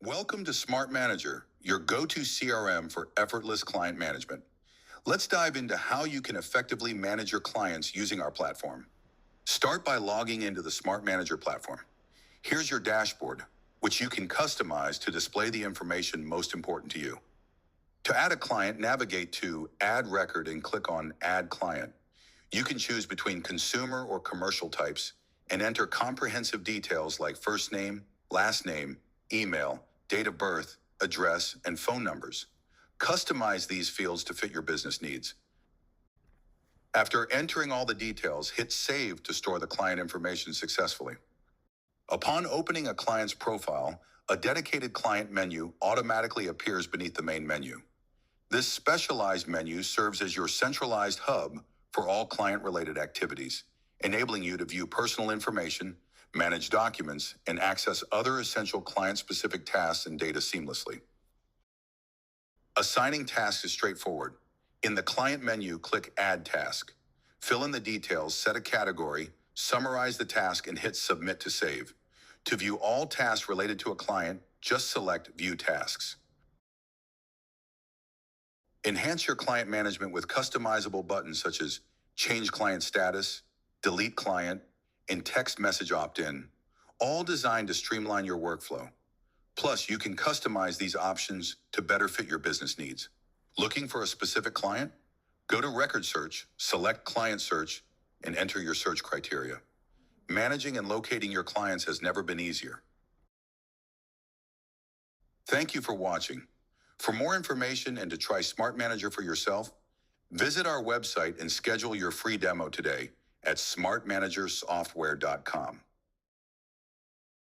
Welcome to Smart Manager, your go-to CRM for effortless client management. Let's dive into how you can effectively manage your clients using our platform. Start by logging into the Smart Manager platform. Here's your dashboard, which you can customize to display the information most important to you. To add a client, navigate to Add Record and click on Add Client. You can choose between consumer or commercial types and enter comprehensive details like first name, last name, email, date of birth, address, and phone numbers. Customize these fields to fit your business needs. After entering all the details, hit Save to store the client information successfully. Upon opening a client's profile, a dedicated client menu automatically appears beneath the main menu. This specialized menu serves as your centralized hub for all client-related activities, enabling you to view personal information, manage documents, and access other essential client-specific tasks and data seamlessly. Assigning tasks is straightforward. In the client menu, click Add Task. Fill in the details, set a category, summarize the task, and hit Submit to save. To view all tasks related to a client, just select View Tasks. Enhance your client management with customizable buttons such as Change Client Status, Delete Client, and Text Message Opt-in, all designed to streamline your workflow. Plus, you can customize these options to better fit your business needs. Looking for a specific client? Go to Record Search, select Client Search, and enter your search criteria. Managing and locating your clients has never been easier. Thank you for watching. For more information and to try Smart Manager for yourself, visit our website and schedule your free demo today at smartmanagersoftware.com.